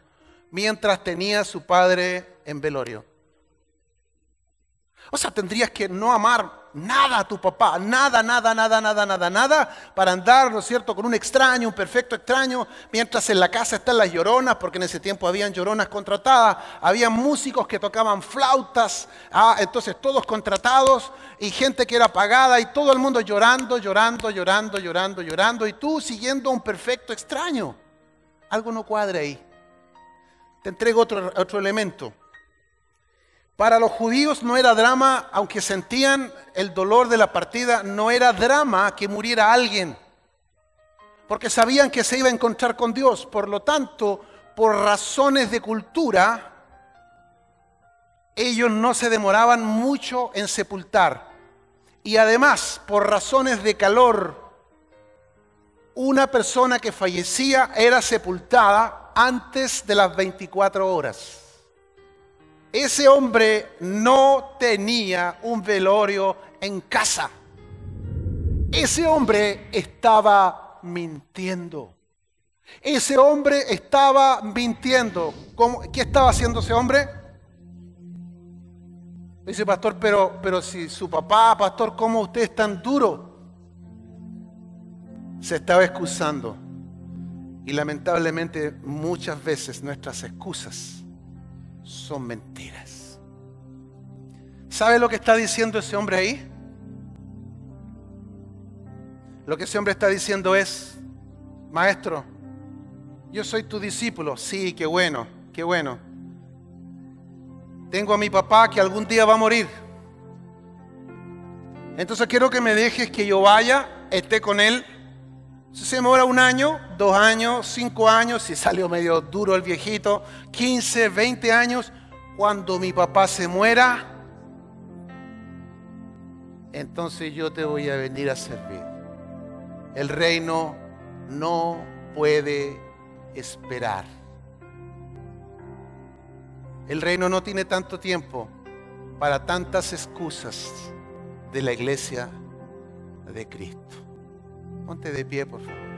mientras tenía a su padre en velorio? O sea, tendrías que no amar nada a tu papá, nada, para andar, ¿no es cierto?, con un extraño, un perfecto extraño, mientras en la casa están las lloronas, porque en ese tiempo habían lloronas contratadas, había músicos que tocaban flautas, entonces todos contratados, y gente que era pagada, y todo el mundo llorando, y tú siguiendo a un perfecto extraño. Algo no cuadra ahí. Te entrego otro elemento. Para los judíos no era drama, aunque sentían el dolor de la partida, no era drama que muriera alguien. porque sabían que se iba a encontrar con Dios. Por lo tanto, por razones de cultura, ellos no se demoraban mucho en sepultar. Y además, por razones de calor, una persona que fallecía era sepultada antes de las 24 horas. Ese hombre no tenía un velorio en casa. Ese hombre estaba mintiendo. Ese hombre estaba mintiendo. ¿Qué estaba haciendo ese hombre? Dice, pastor, pero si su papá, pastor, ¿cómo usted es tan duro? Se estaba excusando. Y lamentablemente muchas veces nuestras excusas son mentiras. ¿Sabe lo que está diciendo ese hombre ahí? Lo que ese hombre está diciendo es, maestro, yo soy tu discípulo. Sí, qué bueno, qué bueno. Tengo a mi papá que algún día va a morir. Entonces quiero que me dejes que yo vaya, esté con él. Si se demora 1 año, 2 años, 5 años, si salió medio duro el viejito, 15, 20 años, cuando mi papá se muera, entonces yo te voy a venir a servir. El reino no puede esperar. El reino no tiene tanto tiempo para tantas excusas de la iglesia de Cristo. Ponte de pie, por favor.